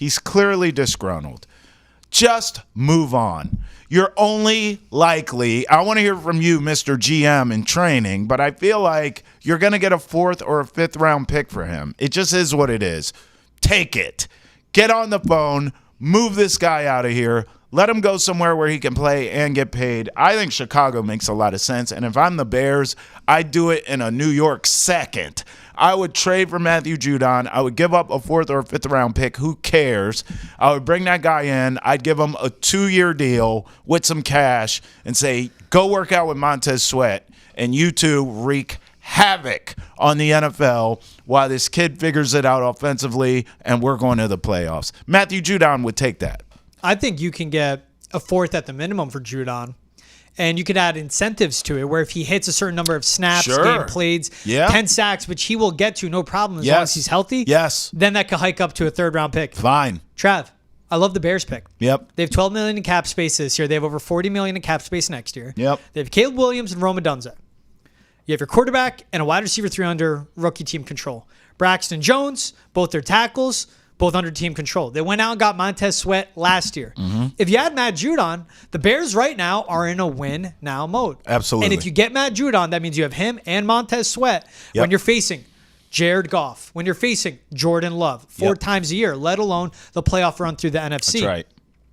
He's clearly disgruntled. Just move on. You're only likely, I want to hear from you, Mr. GM in training, but I feel like you're going to get a 4th or a 5th round pick for him. It just is what it is. Take it. Get on the phone. Move this guy out of here. Let him go somewhere where he can play and get paid. I think Chicago makes a lot of sense. And if I'm the Bears, I'd do it in a New York second. I would trade for Matthew Judon. I would give up a 4th or 5th round pick. Who cares? I would bring that guy in. I'd give him a 2-year deal with some cash and say, go work out with Montez Sweat, and you two wreak havoc on the NFL while this kid figures it out offensively and we're going to the playoffs. Matthew Judon would take that. I think you can get a 4th at the minimum for Judon. And you could add incentives to it where if he hits a certain number of snaps, game played, 10 sacks, which he will get to no problem as long as he's healthy, then that could hike up to a 3rd round pick. Fine. Trav, I love the Bears pick. Yep. They have $12 million in cap space this year. They have over $40 million in cap space next year. Yep. They have Caleb Williams and Roma Dunze. You have your quarterback and a wide receiver 3 under rookie team control. Braxton Jones, both their tackles, both under team control. They went out and got Montez Sweat last year. Mm-hmm. If you add Matt Judon, the Bears right now are in a win-now mode. Absolutely. And if you get Matt Judon, that means you have him and Montez Sweat when you're facing Jared Goff, when you're facing Jordan Love 4 times a year, let alone the playoff run through the NFC. That's right.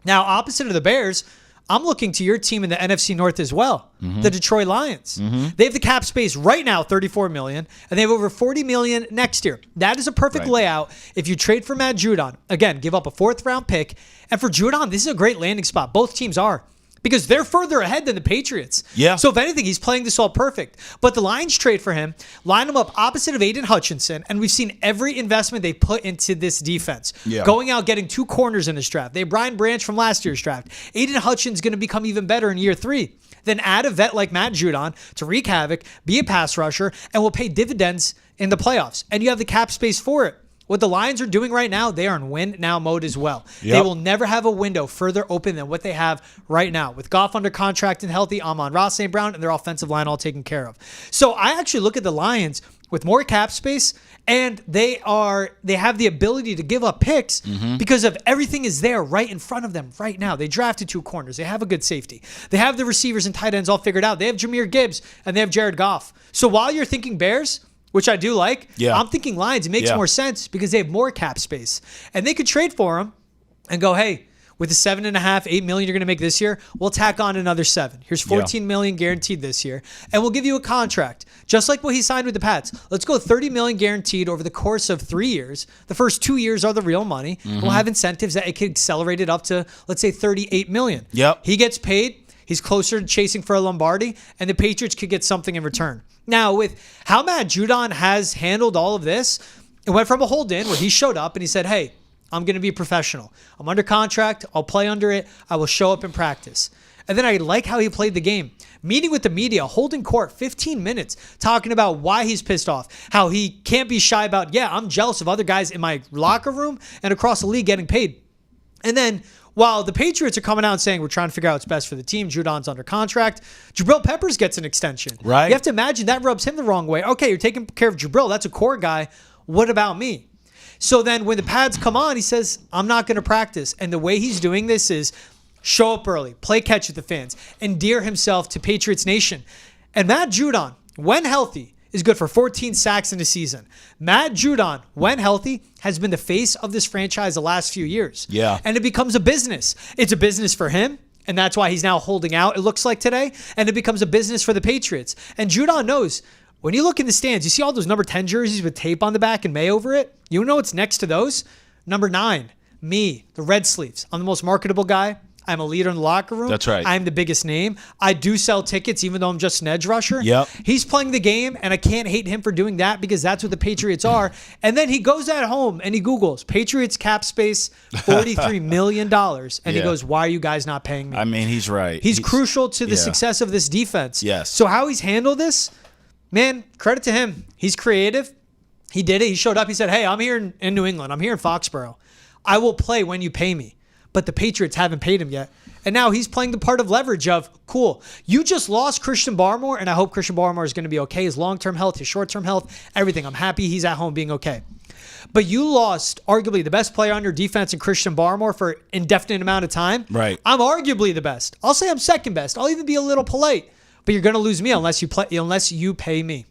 Now, opposite of the Bears, I'm looking to your team in the NFC North as well, the Detroit Lions. They have the cap space right now, $34 million, and they have over $40 million next year. That is a perfect layout. If you trade for Matt Judon, again, give up a 4th round pick. And for Judon, this is a great landing spot. Both teams are. Because they're further ahead than the Patriots. Yeah. So if anything, he's playing this all perfect. But the Lions trade for him, line him up opposite of Aiden Hutchinson, and we've seen every investment they put into this defense. Yeah. Going out, getting 2 corners in this draft. They have Brian Branch from last year's draft. Aiden Hutchinson's going to become even better in year 3. Then add a vet like Matt Judon to wreak havoc, be a pass rusher, and will pay dividends in the playoffs. And you have the cap space for it. What the Lions are doing right now, they are in win-now mode as well. Yep. They will never have a window further open than what they have right now. With Goff under contract and healthy, Amon-Ra St. Brown, and their offensive line all taken care of. So I actually look at the Lions with more cap space, and they have the ability to give up picks because of everything is there right in front of them right now. They drafted 2 corners. They have a good safety. They have the receivers and tight ends all figured out. They have Jahmyr Gibbs, and they have Jared Goff. So while you're thinking Bears, which I do like, I'm thinking Lions. It makes more sense because they have more cap space. And they could trade for him and go, hey, with the $7.5, $8 million you're going to make this year, we'll tack on another $7. Here's $14 million guaranteed this year. And we'll give you a contract, just like what he signed with the Pats. Let's go $30 million guaranteed over the course of 3 years. The first 2 years are the real money. We'll have incentives that it could accelerate it up to, let's say, $38 million. Yep. He gets paid. He's closer to chasing for a Lombardi, and the Patriots could get something in return. Now, with how Matt Judon has handled all of this, it went from a hold-in where he showed up and he said, hey, I'm going to be a professional. I'm under contract. I'll play under it. I will show up in practice. And then I like how he played the game. Meeting with the media, holding court, 15 minutes, talking about why he's pissed off, how he can't be shy about, I'm jealous of other guys in my locker room and across the league getting paid. And then while the Patriots are coming out and saying we're trying to figure out what's best for the team, Judon's under contract, Jabril Peppers gets an extension. Right. You have to imagine that rubs him the wrong way. Okay, you're taking care of Jabril. That's a core guy. What about me? So then when the pads come on, he says, I'm not going to practice. And the way he's doing this is show up early, play catch with the fans, endear himself to Patriots Nation. And Matt Judon, when healthy, is good for 14 sacks in a season. Matt Judon, when healthy, has been the face of this franchise the last few years. Yeah. And it becomes a business. It's a business for him, and that's why he's now holding out, it looks like today, and it becomes a business for the Patriots. And Judon knows, when you look in the stands, you see all those number 10 jerseys with tape on the back and May over it? You know what's next to those? Number 9, me, the red sleeves. I'm the most marketable guy. I'm a leader in the locker room. That's right. I'm the biggest name. I do sell tickets even though I'm just an edge rusher. Yep. He's playing the game, and I can't hate him for doing that because that's what the Patriots are. And then he goes at home and he Googles Patriots cap space, $43 million. And he goes, why are you guys not paying me? I mean, he's right. He's crucial to the success of this defense. Yes. So how he's handled this, man, credit to him. He's creative. He did it. He showed up. He said, hey, I'm here in New England. I'm here in Foxboro. I will play when you pay me. But the Patriots haven't paid him yet. And now he's playing the part of leverage of, cool, you just lost Christian Barmore, and I hope Christian Barmore is going to be okay. His long-term health, his short-term health, everything. I'm happy he's at home being okay. but you lost arguably the best player on your defense in Christian Barmore for an indefinite amount of time. Right. I'm arguably the best. I'll say I'm second best. I'll even be a little polite, but you're going to lose me unless you pay me.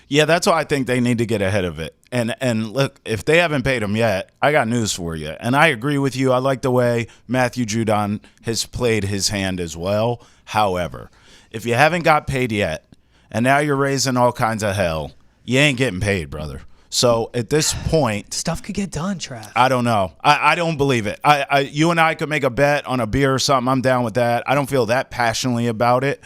Yeah, that's why I think they need to get ahead of it. And look, if they haven't paid him yet, I got news for you. And I agree with you. I like the way Matthew Judon has played his hand as well. However, if you haven't got paid yet, and now you're raising all kinds of hell, you ain't getting paid, brother. So at this point, stuff could get done, Trav. I don't know. I don't believe it. You and I could make a bet on a beer or something. I'm down with that. I don't feel that passionately about it.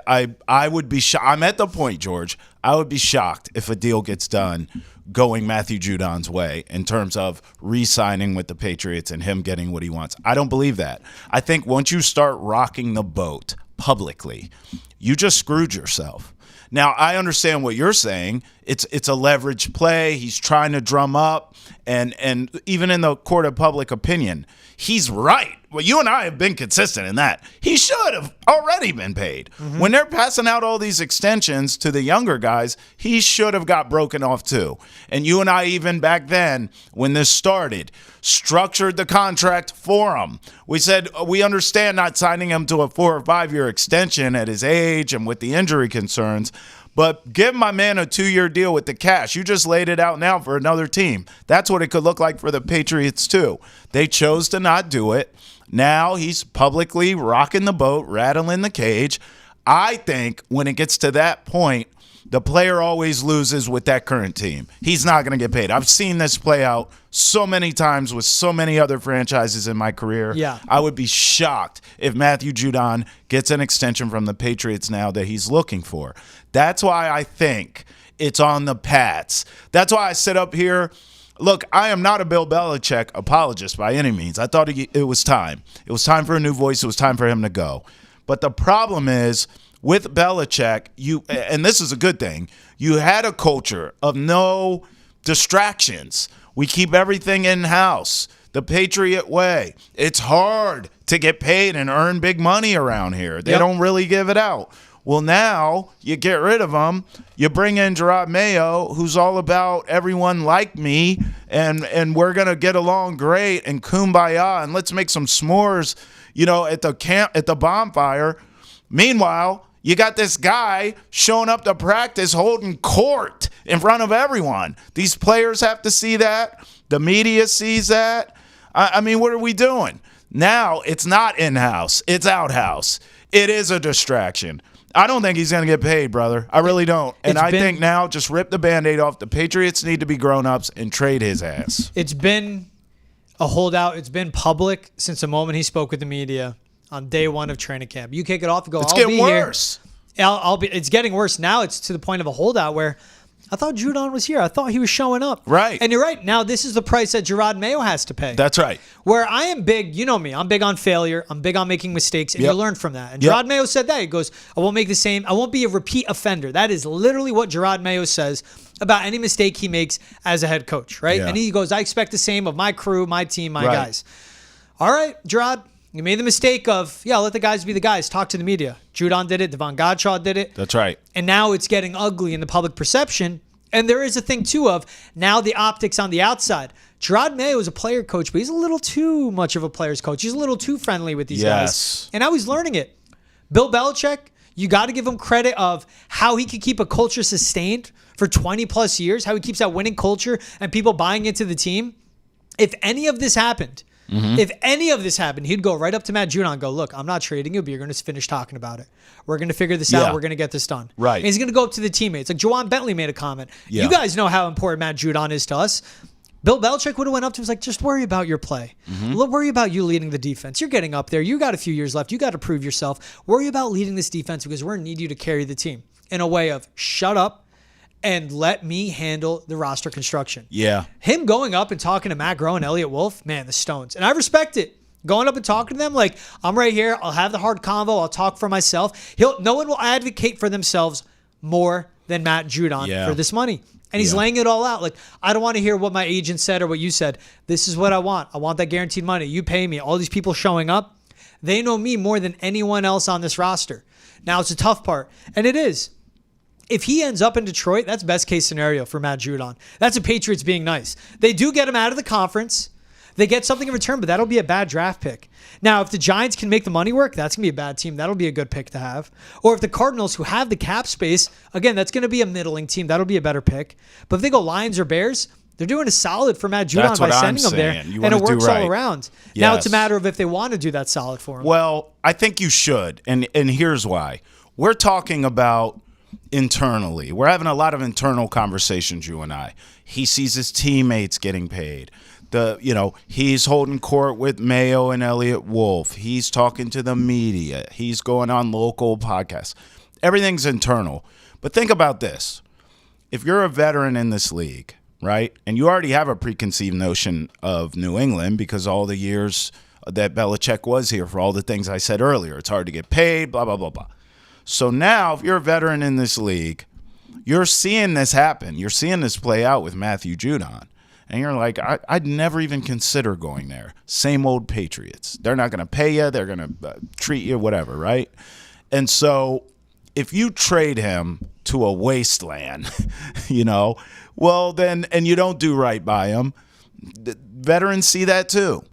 I would be shocked. I'm at the point, George. I would be shocked if a deal gets done going Matthew Judon's way in terms of re-signing with the Patriots and him getting what he wants. I don't believe that. I think once you start rocking the boat publicly, you just screwed yourself. Now, I understand what you're saying. It's a leverage play. He's trying to drum up, and even in the court of public opinion, he's right. Well, you and I have been consistent in that. He should have already been paid. Mm-hmm. When they're passing out all these extensions to the younger guys, he should have got broken off too. And you and I, even back then, when this started, structured the contract for him. We said, we understand not signing him to a 4 or 5 year extension at his age and with the injury concerns, but give my man a 2-year deal with the cash. You just laid it out now for another team. That's what it could look like for the Patriots too. They chose to not do it. Now he's publicly rocking the boat, rattling the cage. I think when it gets to that point, the player always loses with that current team. He's not going to get paid. I've seen this play out so many times with so many other franchises in my career. Yeah. I would be shocked if Matthew Judon gets an extension from the Patriots now that he's looking for. That's why I think it's on the Pats. That's why I sit up here. Look, I am not a Bill Belichick apologist by any means. I thought it was time. It was time for a new voice. It was time for him to go. But the problem is, with Belichick, and this is a good thing, you had a culture of no distractions. We keep everything in-house, the Patriot way. It's hard to get paid and earn big money around here. They don't really give it out. Well, now you get rid of them. You bring in Gerard Mayo, who's all about everyone like me, and we're going to get along great and kumbaya, and let's make some s'mores, at the camp, at the bonfire. Meanwhile, you got this guy showing up to practice holding court in front of everyone. These players have to see that. The media sees that. I mean, what are we doing? Now it's not in-house. It's out-house. It is a distraction. I don't think he's going to get paid, brother. I really don't. And I think now just rip the Band-Aid off. The Patriots need to be grown-ups and trade his ass. It's been a holdout. It's been public since the moment he spoke with the media on day one of training camp. You kick it off and go, it's getting worse. It's getting worse. Now it's to the point of a holdout where I thought Judon was here. I thought he was showing up. Right. And you're right. Now this is the price that Gerard Mayo has to pay. That's right. Where I am big, you know me, I'm big on failure. I'm big on making mistakes, and you learn from that. And Gerard Mayo said that. He goes, I won't make the same. I won't be a repeat offender. That is literally what Gerard Mayo says about any mistake he makes as a head coach, right? Yeah. And he goes, I expect the same of my crew, my team, my guys. All right, Gerard. You made the mistake of, let the guys be the guys. Talk to the media. Judon did it. Devon Godshaw did it. That's right. And now it's getting ugly in the public perception. And there is a thing, too, of now the optics on the outside. Gerard Mayo is a player coach, but he's a little too much of a player's coach. He's a little too friendly with these guys. And now he's learning it. Bill Belichick, you got to give him credit of how he can keep a culture sustained for 20-plus years, how he keeps that winning culture and people buying into the team. If any of this happened, he'd go right up to Matt Judon and go, look, I'm not trading you, but you're going to finish talking about it. We're going to figure this out. We're going to get this done. Right. And he's going to go up to the teammates. Like Juwan Bentley made a comment. Yeah. You guys know how important Matt Judon is to us. Bill Belichick would have went up to him and was like, just worry about your play. Worry about you leading the defense. You're getting up there. You got a few years left. You got to prove yourself. Worry about leading this defense because we're going to need you to carry the team in a way of shut up and let me handle the roster construction. Yeah. Him going up and talking to Matt Groh and Elliott Wolf, man, the Stones. And I respect it. Going up and talking to them like, I'm right here. I'll have the hard convo. I'll talk for myself. No one will advocate for themselves more than Matt Judon for this money. And he's laying it all out. Like, I don't want to hear what my agent said or what you said. This is what I want. I want that guaranteed money. You pay me. All these people showing up, they know me more than anyone else on this roster. Now, it's a tough part. And it is. if he ends up in Detroit, that's best case scenario for Matt Judon. That's the Patriots being nice. They do get him out of the conference. They get something in return, but that'll be a bad draft pick. Now, if the Giants can make the money work, that's going to be a bad team. That'll be a good pick to have. Or if the Cardinals, who have the cap space, again, that's going to be a middling team. That'll be a better pick. But if they go Lions or Bears, they're doing a solid for Matt Judon by sending him there, and it works all around. Yes. Now it's a matter of if they want to do that solid for him. Well, I think you should, and here's why. We're talking about internally. We're having a lot of internal conversations, you and I. He sees his teammates getting paid. He's holding court with Mayo and Elliott Wolf. He's talking to the media. He's going on local podcasts. Everything's internal. But think about this. If you're a veteran in this league, right, and you already have a preconceived notion of New England because all the years that Balekji was here, for all the things I said earlier, it's hard to get paid, blah, blah, blah, blah. So now if you're a veteran in this league, you're seeing this happen. You're seeing this play out with Matthew Judon. And you're like, I'd never even consider going there. Same old Patriots. They're not going to pay you. They're going to treat you, whatever, right? And so if you trade him to a wasteland, well then, and you don't do right by him, the veterans see that too.